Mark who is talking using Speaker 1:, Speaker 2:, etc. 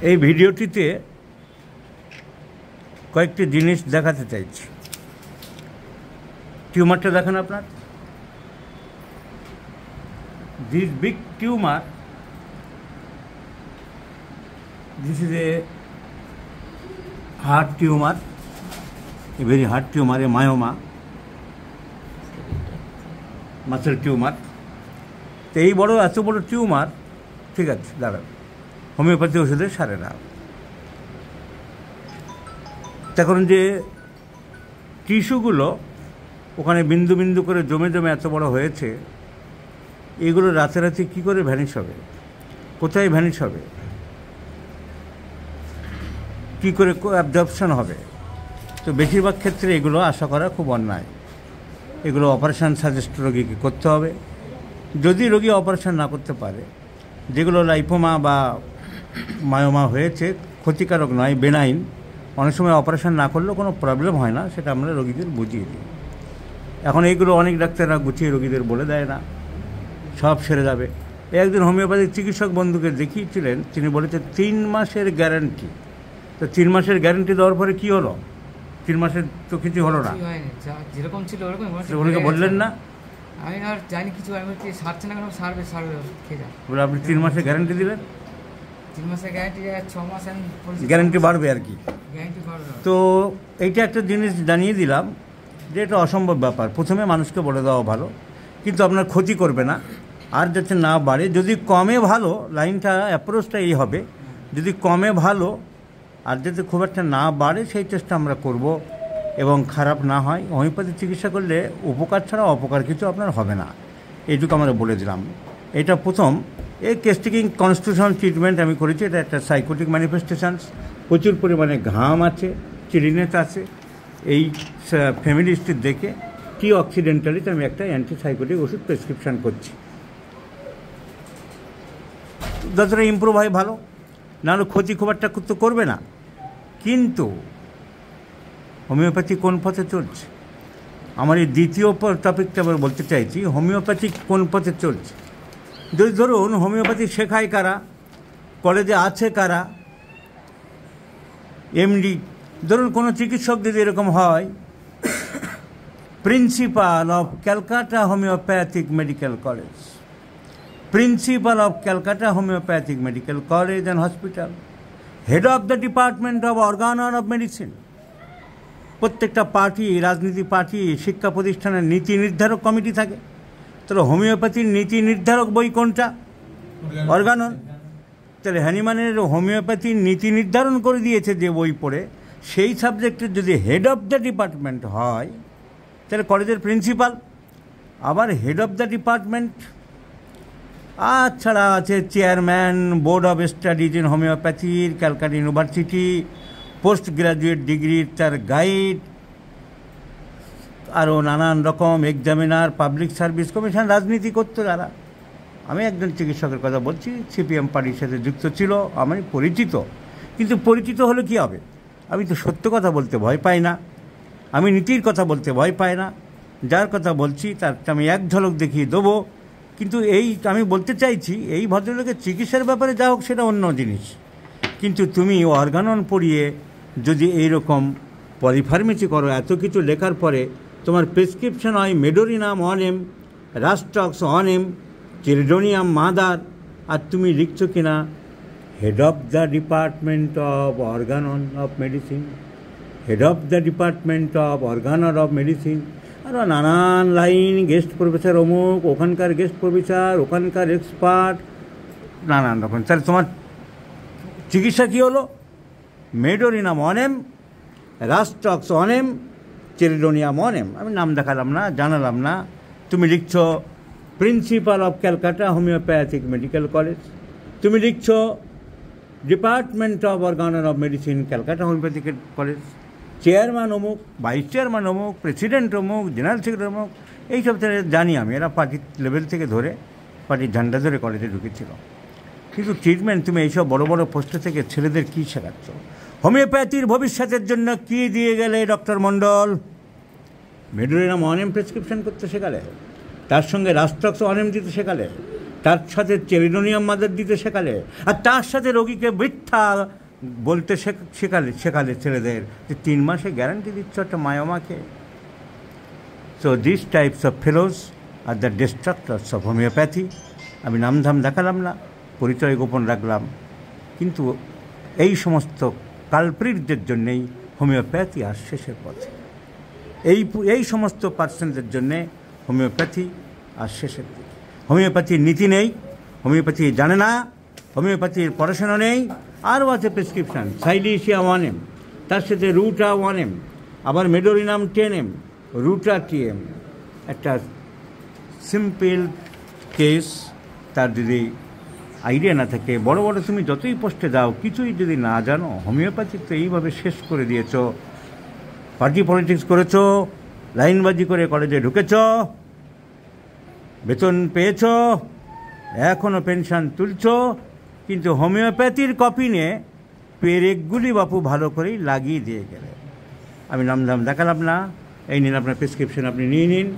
Speaker 1: এই ভিডিওটিতে কয়েকটি জিনিস দেখাতে চাইছি। টিউমারটা দেখেন আপনার, this big tumour, this is a heart tumor, a very hard tumor, a myoma, muscle tumor। তো এই বড় এত বড় টিউমার, ঠিক আছে দাঁড়ান, হোমিওপ্যাথি ওষুধে সারে না। তখন যে টিস্যুগুলো ওখানে বিন্দু বিন্দু করে জমে জমে এত বড় হয়েছে, এগুলো রাতারাতি কী করে ভ্যানিশ হবে, কোথায় ভ্যানিশ হবে, কী করে অ্যাবজর্পশন হবে? তো বেশিরভাগ ক্ষেত্রে এগুলো আশা করা খুব অন্যায়। এগুলো অপারেশান সাজেস্ট রোগীকে করতে হবে। যদি রোগী অপারেশান না করতে পারে, যেগুলো লাইপোমা বা মায়োমা হয়েছে, ক্ষতিকারক নয়, বেনাইন, অনেক সময় অপারেশান না করলেও কোনো প্রবলেম হয় না, সেটা আমরা রোগীদের বুঝিয়ে দিই। এখন এইগুলো অনেক ডাক্তাররা গুছিয়ে রোগীদের বলে দেয় না, সব সেরে যাবে। একজন হোমিওপ্যাথিক চিকিৎসক বন্ধুকে দেখিয়েছিলেন, তিনি বলেছেন 3 মাসের গ্যারান্টি। তো 3 মাসের গ্যারান্টি দেওয়ার পরে কী হলো? 3 মাসের তো কিছু হলো না,
Speaker 2: যেরকম ছিল ওরকম।
Speaker 1: ওনাকে বললেন না?
Speaker 2: আমি আর জানি কিছু, আমি সারছে না কেন, সারবে খেয়ে যান
Speaker 1: বলে আপনি 3 মাসের গ্যারান্টি দিলেন।
Speaker 2: 3 মাসের গ্যারান্টি, 6 মাস
Speaker 1: গ্যারান্টি বাড়বে আর কি।
Speaker 2: গ্যারান্টি বাড়বে।
Speaker 1: তো এইটা একটা জিনিস জানিয়ে দিলাম যে এটা অসম্ভব ব্যাপার। প্রথমে মানুষকে বলে দেওয়া ভালো, কিন্তু আপনার ক্ষতি করবে না, আর যাতে না বাড়ে। যদি কমে ভালো, লাইনটা অ্যাপ্রোচটা এই হবে, যদি কমে ভালো আর যাতে খুব একটা না বাড়ে সেই চেষ্টা আমরা করব এবং খারাপ না হয়। হোমিওপ্যাথি চিকিৎসা করলে উপকার ছাড়া অপকার কিছু আপনার হবে না, এইটুকু আমরা বলে দিলাম। এটা প্রথম। এই কেস্টিকিং কনস্টিটিউশনাল ট্রিটমেন্ট আমি করেছি, এটা একটা সাইকোটিক ম্যানিফেস্টেশনস, প্রচুর পরিমাণে ঘাম আছে, চিরিনেস আছে। এই ফ্যামিলি হিস্ট্রি দেখে কি অক্সিডেন্টালিতে আমি একটা অ্যান্টিসাইকোটিক ওষুধ প্রেসক্রিপশান করছি। যতটা ইমপ্রুভ হয় ভালো, নাহলে ক্ষতি খুব একটা তো করবে না। কিন্তু হোমিওপ্যাথি কোন পথে চলছে, আমার এই দ্বিতীয় টপিকটা আবার বলতে চাইছি, হোমিওপ্যাথি কোন পথে চলছে। যদি ধরুন হোমিওপ্যাথি শেখায় কারা, কলেজে আছে কারা, এমডি, ধরুন কোনো চিকিৎসক যদি এরকম হয়, principal of Calcutta homeopathic medical college, principal of Calcutta homeopathic medical college and hospital, head of the department of organ of medicine. প্রত্যেকটা পার্টি, রাজনীতি পার্টি, শিক্ষা প্রতিষ্ঠানের নীতি নির্ধারক কমিটি থাকে। তাহলে হোমিওপ্যাথির নীতি নির্ধারক বই কোনটা? অর্গানন। তাহলে হ্যানিম্যানের হোমিওপ্যাথির নীতি নির্ধারণ করে দিয়েছে যে বই পড়ে, সেই সাবজেক্টের যদি হেড অফ দ্য ডিপার্টমেন্ট হয়, তাহলে কলেজের প্রিন্সিপাল। আবার হেড অফ দ্য ডিপার্টমেন্ট আর ছাড়া আছে chairman board of studies in হোমিওপ্যাথির ক্যালকাটা ইউনিভার্সিটি, পোস্ট গ্রাজুয়েট ডিগ্রির তার গাইড, আরও নানান রকম এক্সামিনার, পাবলিক সার্ভিস কমিশন, রাজনীতি করতো যারা। আমি একজন চিকিৎসকের কথা বলছি, সিপিএম পার্টির সাথে যুক্ত ছিল, আমি পরিচিত। কিন্তু পরিচিত হলে কী হবে? আমি তো সত্য কথা বলতে ভয় পাই না, আমি নীতির কথা বলতে ভয় পাই না। যার কথা বলছি তার আমি এক ঝলক দেখিয়ে দেবো। কিন্তু এই আমি বলতে চাইছি, এই ভদ্রলোকের চিকিৎসার ব্যাপারে যা হোক সেটা অন্য জিনিস, কিন্তু তুমি অর্গানন পড়িয়ে যদি এইরকম পলিফার্মেসি করো, এত কিছু লেখার পরে তোমার প্রেসক্রিপশন হয় মেডোরিনাম 1M, রাস্টক্স 1M, চিলডোনিয়াম মাদার, আর তুমি লিখছো কিনা head of the department of Organon of medicine, head of the department of Organon of medicine, আরও নানান লাইন, গেস্ট প্রফেসর অমুক, ওখানকার গেস্ট প্রফেসর, ওখানকার এক্সপার্ট, নানান রকম। তাহলে তোমার চিকিৎসা কী হলো? Medorrhinum 1M, রাস্টক্স 1M, চিলডোনিয়াম 1M। আমি নাম দেখালাম না, জানালাম না। তুমি লিখছো principal of Calcutta homeopathic medical college, তুমি লিখছো department of Organon of medicine Calcutta homeopathic college, chairman অমুক, ভাইস চেয়ারম্যান অমুক, প্রেসিডেন্ট অমুক, জেনারেল সেক্রেটারি অমুক। এইসব জানি আমি, এরা পার্টির লেভেল থেকে ধরে পার্টির ঝান্ডা ধরে কলেজে ঢুকেছিল। কিন্তু ট্রিটমেন্ট তুমি এইসব বড় বড় পোস্টে থেকে ছেলেদের কী শেখাচ্ছ? হোমিওপ্যাথির ভবিষ্যতের জন্য কী দিয়ে গেলে ডক্টর মণ্ডল? মেডোরিনাম 1M প্রেসক্রিপশন করতে শেখালে, তার সঙ্গে রাস্টক্স 1M দিতে শেখালে, তার সাথে চেলিনোনিয়াম মাদার দিতে শেখালে, আর তার সাথে রোগীকে মিথ্যা বলতে শেখালে ছেলেদের যে 3 মাসে গ্যারান্টি দিচ্ছ একটা মায়ামাকে। So this types of fellows are the distractors of homeopathy. আমি নামধাম দেখালাম না, পরিচয় গোপন রাখলাম, কিন্তু এই সমস্ত কালপ্রিটদের জন্যেই হোমিওপ্যাথি আর শেষের পথে। এই সমস্ত পার্সনদের জন্যে হোমিওপ্যাথি আর শেষের দিকে। হোমিওপ্যাথির নীতি নেই, হোমিওপ্যাথি জানে না, হোমিওপ্যাথির পড়াশোনা নেই। আরও আছে প্রেসক্রিপশান, সাইলিশিয়া 1M, তার সাথে রুটা 1M, আবার মেডোরিনাম 10M, রুটা TM। একটা সিম্পল কেস, তার যদি আইডিয়া না থাকে, বড় বড় তুমি যতই পোস্টে দাও, কিছুই যদি না জানো, হোমিওপ্যাথি তো এইভাবে শেষ করে দিয়েছ। পার্টি পলিটিক্স করেছ, লাইনবাজি করে কলেজে ঢুকেছ, বেতন পেয়েছ, এখনও পেনশন তুলছ, কিন্তু হোমিওপ্যাথির কপি নিয়ে পেরেকগুলি বাপু ভালো করেই লাগিয়ে দিয়ে গেলে। আমি নামধাম দেখালাম না, এই নিন আপনার প্রেসক্রিপশন, আপনি নিয়ে নিন।